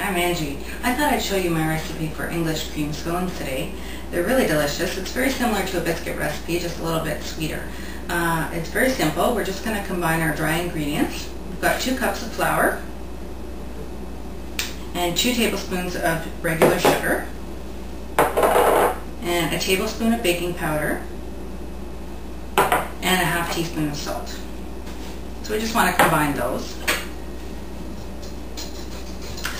I'm Angie. I thought I'd show you my recipe for English cream scones today. They're really delicious. It's very similar to a biscuit recipe, just a little bit sweeter. It's very simple. We're just going to combine our dry ingredients. We've got 2 cups of flour and 2 tablespoons of regular sugar and a tablespoon of baking powder and a half teaspoon of salt. So we just want to combine those.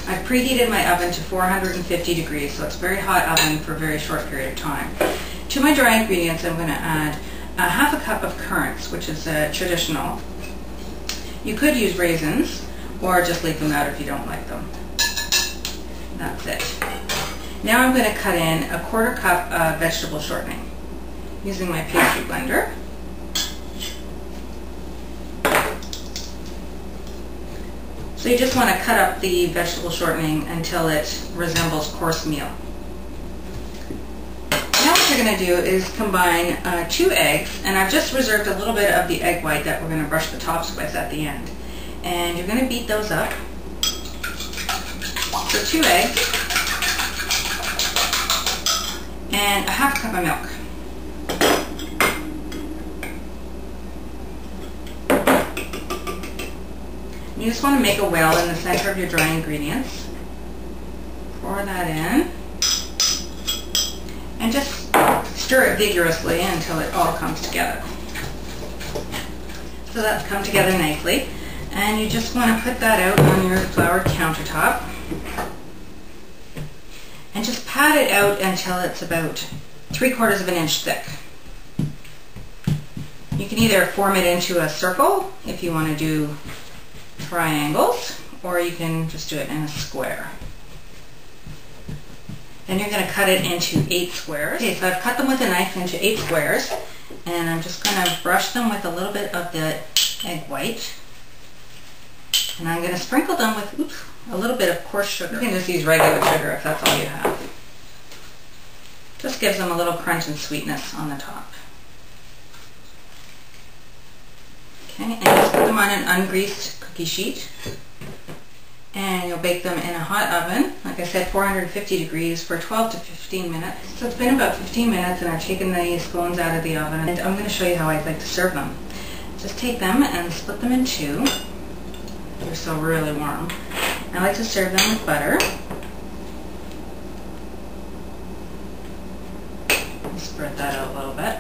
I've preheated my oven to 450 degrees, so it's a very hot oven for a very short period of time. To my dry ingredients, I'm going to add half a cup of currants, which is traditional. You could use raisins, or just leave them out if you don't like them. That's it. Now I'm going to cut in a 1/4 cup of vegetable shortening using my pastry blender. So you just want to cut up the vegetable shortening until it resembles coarse meal. Now what you're going to do is combine 2 eggs, and I've just reserved a little bit of the egg white that we're going to brush the tops with at the end. And you're going to beat those up. So 2 eggs and a half cup of milk. You just want to make a well in the center of your dry ingredients. Pour that in and just stir it vigorously until it all comes together. So that's come together nicely, and you just want to put that out on your floured countertop and just pat it out until it's about 3/4 of an inch thick. You can either form it into a circle if you want to do triangles, or you can just do it in a square. Then you're going to cut it into 8 squares. Okay, so I've cut them with a knife into 8 squares, and I'm just going to brush them with a little bit of the egg white, and I'm going to sprinkle them with a little bit of coarse sugar. You can just use regular sugar if that's all you have. Just gives them a little crunch and sweetness on the top. Okay, and just put them on an ungreased cookie sheet, and you'll bake them in a hot oven, like I said, 450 degrees for 12 to 15 minutes. So it's been about 15 minutes, and I've taken the scones out of the oven, and I'm going to show you how I'd like to serve them. Just take them and split them in 2. They're still really warm. I like to serve them with butter. Spread that out a little bit.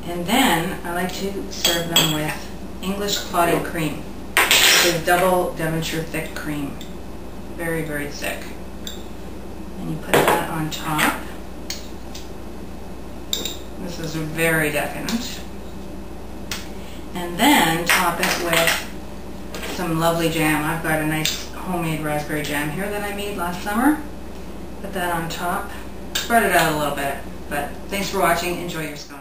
And then I like to serve them with English clotted cream. It's double Devonshire thick cream. Very, very thick. And you put that on top. This is very decadent. And then top it with some lovely jam. I've got a nice homemade raspberry jam here that I made last summer. Put that on top. Spread it out a little bit. But thanks for watching. Enjoy your scones.